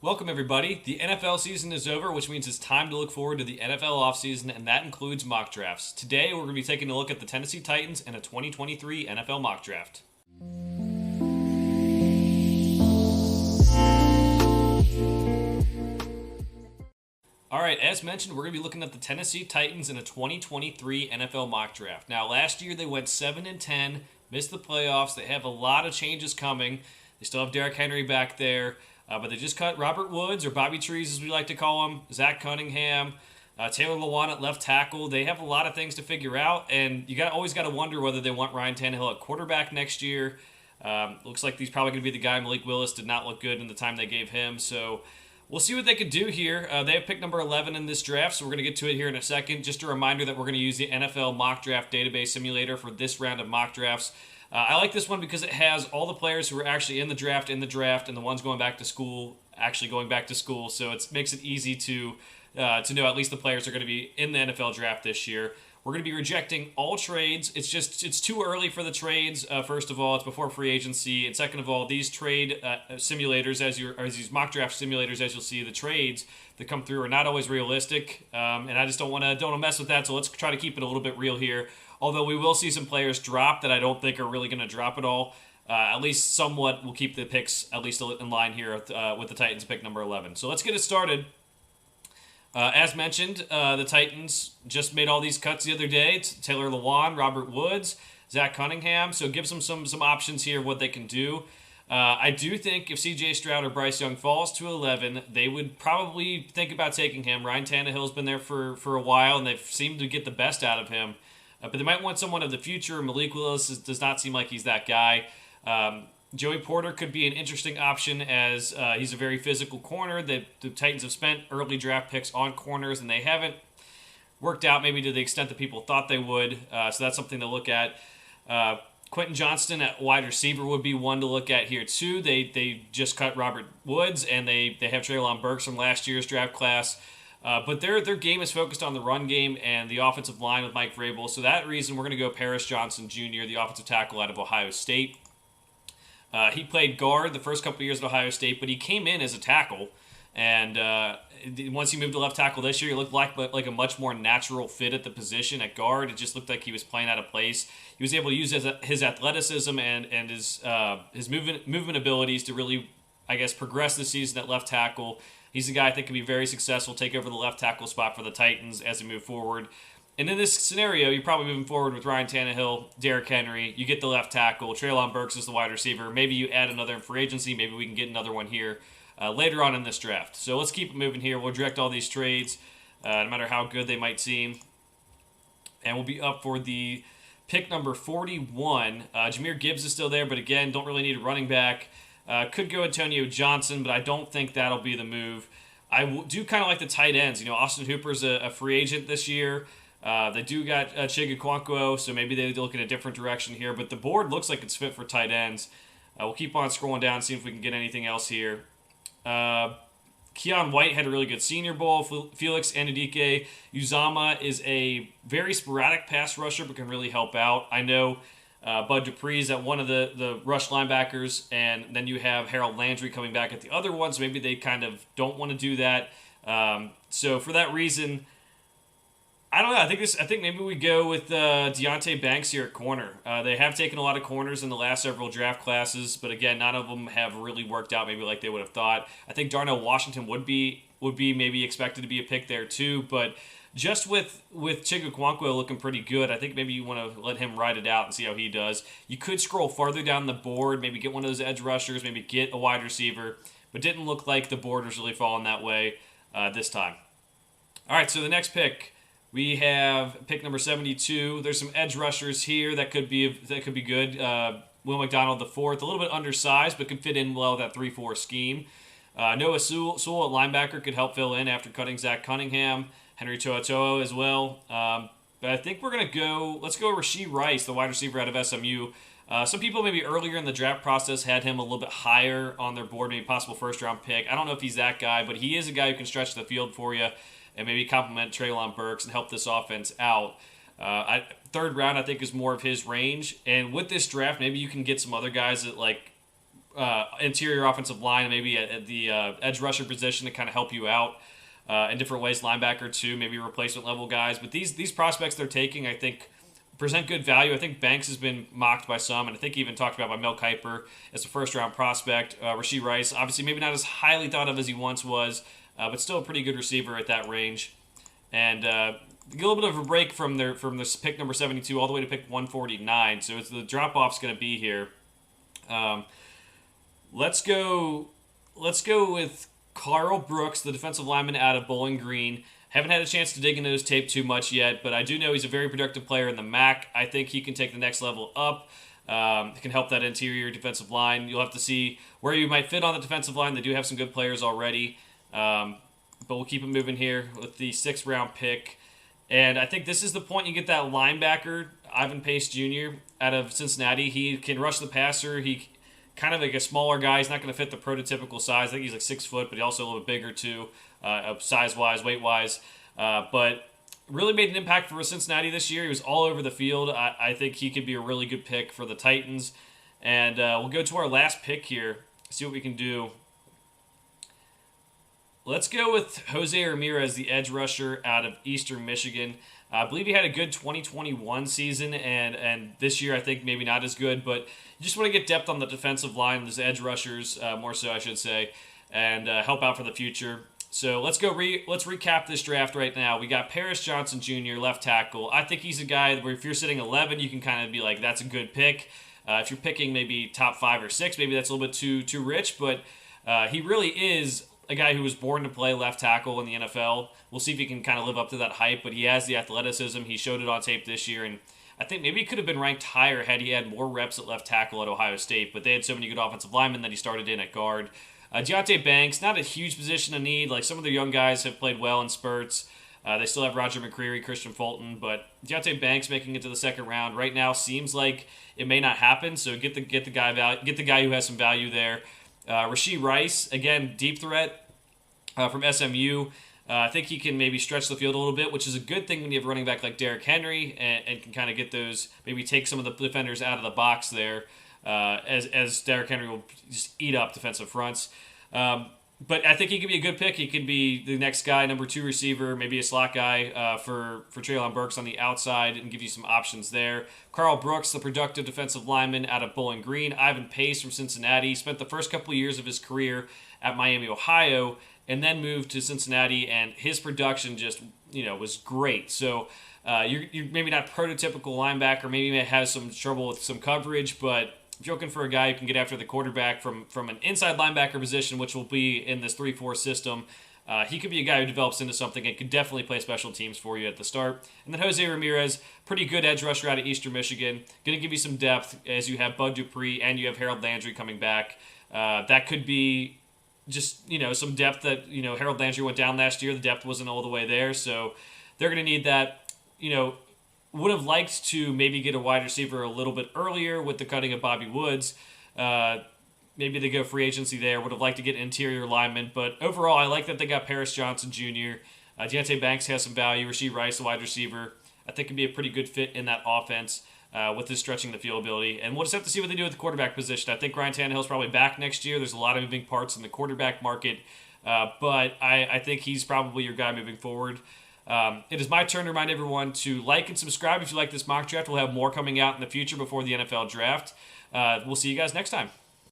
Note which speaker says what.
Speaker 1: Welcome, everybody. The NFL season is over, which means it's time to look forward to the NFL offseason, and that includes mock drafts. Today, we're going to be taking a look at the Tennessee Titans and a 2023 NFL mock draft. All right, as mentioned, we're going to be looking at the Tennessee Titans in a 2023 NFL mock draft. Now, last year they went 7-10, missed the playoffs. They have a lot of changes coming. They still have Derrick Henry back there. But they just cut Robert Woods, or Bobby Trees as we like to call him, Zach Cunningham, Taylor Lewan at left tackle. They have a lot of things to figure out, and you always got to wonder whether they want Ryan Tannehill at quarterback next year. Looks like he's probably going to be the guy. Malik Willis did not look good in the time they gave him, so we'll see what they could do here. They have pick number 11 in this draft, so we're going to get to it here in a second. Just a reminder that we're going to use the NFL Mock Draft Database Simulator for this round of mock drafts. I like this one because it has all the players who are actually in the draft, and the ones going back to school, actually going back to school. So it makes it easy to know at least the players are going to be in the NFL draft this year. We're going to be rejecting all trades. It's too early for the trades. First of all, it's before free agency, and second of all, these trade simulators, these mock draft simulators, as you'll see, the trades that come through are not always realistic, and I just don't want to mess with that. So let's try to keep it a little bit real here. Although we will see some players drop that I don't think are really going to drop at all. At least somewhat will keep the picks at least in line here with the Titans pick number 11. So let's get it started. As mentioned, the Titans just made all these cuts the other day. It's Taylor Lewan, Robert Woods, Zach Cunningham. So it gives them some options here of what they can do. I do think if C.J. Stroud or Bryce Young falls to 11, they would probably think about taking him. Ryan Tannehill's been there for a while, and they've seemed to get the best out of him. But they might want someone of the future. Malik Willis does not seem like he's that guy. Joey Porter could be an interesting option as he's a very physical corner. The Titans have spent early draft picks on corners, and they haven't worked out maybe to the extent that people thought they would. So that's something to look at. Quentin Johnston at wide receiver would be one to look at here too. They just cut Robert Woods, and they have Treylon Burks from last year's draft class. But their game is focused on the run game and the offensive line with Mike Vrabel. So that reason, we're going to go Paris Johnson Jr., the offensive tackle out of Ohio State. He played guard the first couple of years at Ohio State, but he came in as a tackle. And once he moved to left tackle this year, he looked like a much more natural fit at the position at guard. It just looked like he was playing out of place. He was able to use his athleticism and his movement abilities to really, I guess, progress the season at left tackle. He's a guy I think can be very successful, take over the left tackle spot for the Titans as we move forward. And in this scenario, you're probably moving forward with Ryan Tannehill, Derrick Henry. You get the left tackle. Treylon Burks is the wide receiver. Maybe you add another in free agency. Maybe we can get another one here later on in this draft. So let's keep it moving here. We'll reject all these trades, no matter how good they might seem. And we'll be up for the pick number 41. Jahmyr Gibbs is still there, but again, don't really need a running back. Could go Antonio Johnson, but I don't think that'll be the move. I do kind of like the tight ends. Austin Hooper's a free agent this year. They do got Chig Okonkwo, so maybe they look in a different direction here. But the board looks like it's fit for tight ends. We'll keep on scrolling down, see if we can get anything else here. Keon White had a really good Senior Bowl. Felix Anudike Uzama is a very sporadic pass rusher, but can really help out. I know Bud Dupree's at one of the rush linebackers, and then you have Harold Landry coming back at the other one, so maybe they kind of don't want to do that. So for that reason, I don't know. I think maybe we go with Deonte Banks here at corner. They have taken a lot of corners in the last several draft classes, but again, none of them have really worked out maybe like they would have thought. I think Darnell Washington would be maybe expected to be a pick there too, but just with Chig Okonkwo looking pretty good, I think maybe you want to let him ride it out and see how he does. You could scroll farther down the board, maybe get one of those edge rushers, maybe get a wide receiver, but didn't look like the board was really falling that way this time. All right, so the next pick, we have pick number 72. There's some edge rushers here that could be good. Will McDonald IV, a little bit undersized, but could fit in well with that 3-4 scheme. Noah Sewell at linebacker could help fill in after cutting Zach Cunningham. Henry To'oTo'o as well. But I think let's go Rashee Rice, the wide receiver out of SMU. Some people maybe earlier in the draft process had him a little bit higher on their board, maybe possible first-round pick. I don't know if he's that guy, but he is a guy who can stretch the field for you and maybe complement Treylon Burks and help this offense out. Third round, I think, is more of his range. And with this draft, maybe you can get some other guys that interior offensive line, maybe at the edge rusher position to kind of help you out in different ways. Linebacker too, maybe replacement level guys. But these prospects they're taking, I think, present good value. I think Banks has been mocked by some, and I think even talked about by Mel Kiper as a first-round prospect. Rashee Rice, obviously maybe not as highly thought of as he once was, but still a pretty good receiver at that range. And get a little bit of a break from this pick number 72 all the way to pick 149. So it's the drop-off's going to be here. Let's go with Carl Brooks, the defensive lineman out of Bowling Green. Haven't had a chance to dig into his tape too much yet, but I do know he's a very productive player in the MAC. I think he can take the next level up. He can help that interior defensive line. You'll have to see where you might fit on the defensive line. They do have some good players already, but we'll keep it moving here with the 6th-round pick. And I think this is the point you get that linebacker, Ivan Pace Jr. out of Cincinnati. He can rush the passer. He kind of like a smaller guy. He's not going to fit the prototypical size. I think he's like 6 foot, but he's also a little bit bigger too, size-wise, weight-wise. But really made an impact for Cincinnati this year. He was all over the field. I think he could be a really good pick for the Titans. And we'll go to our last pick here, see what we can do. Let's go with Jose Ramirez, the edge rusher out of Eastern Michigan. I believe he had a good 2021 season, and this year I think maybe not as good, but you just want to get depth on the defensive line, those edge rushers, more so I should say, and help out for the future. So let's recap this draft right now. We got Paris Johnson Jr., left tackle. I think he's a guy where if you're sitting 11, you can kind of be like, that's a good pick. If you're picking maybe top 5 or 6, maybe that's a little bit too rich, but he really is a guy who was born to play left tackle in the NFL. We'll see if he can kind of live up to that hype, but he has the athleticism. He showed it on tape this year, and I think maybe he could have been ranked higher had he had more reps at left tackle at Ohio State, but they had so many good offensive linemen that he started in at guard. Deonte Banks, not a huge position to need. Like some of the young guys have played well in spurts. They still have Roger McCreary, Christian Fulton, but Deonte Banks making it to the 2nd round right now seems like it may not happen. So get the guy who has some value there. Rashee Rice, again, deep threat from SMU. I think he can maybe stretch the field a little bit, which is a good thing when you have a running back like Derrick Henry and can kind of get those, maybe take some of the defenders out of the box there, as Derrick Henry will just eat up defensive fronts. But I think he could be a good pick. He could be the next guy, number 2 receiver, maybe a slot guy for Treylon Burks on the outside and give you some options there. Carl Brooks, the productive defensive lineman out of Bowling Green. Ivan Pace from Cincinnati. Spent the first couple of years of his career at Miami, Ohio, and then moved to Cincinnati, and his production just, was great. So you're maybe not prototypical linebacker, maybe you may have some trouble with some coverage, but if you're looking for a guy who can get after the quarterback from an inside linebacker position, which will be in this 3-4 system, he could be a guy who develops into something and could definitely play special teams for you at the start. And then Jose Ramirez, pretty good edge rusher out of Eastern Michigan, going to give you some depth as you have Bud Dupree and you have Harold Landry coming back. That could be just, some depth that, Harold Landry went down last year. The depth wasn't all the way there, so they're going to need that. Would have liked to maybe get a wide receiver a little bit earlier with the cutting of Bobby Woods. Maybe they go free agency there. Would have liked to get interior linemen. But overall, I like that they got Paris Johnson Jr. Deonte Banks has some value. Rashee Rice, the wide receiver, I think could be a pretty good fit in that offense with his stretching the field ability. And we'll just have to see what they do with the quarterback position. I think Ryan Tannehill's probably back next year. There's a lot of moving parts in the quarterback market. But I think he's probably your guy moving forward. It is my turn to remind everyone to like and subscribe if you like this mock draft. We'll have more coming out in the future before the NFL draft. We'll see you guys next time.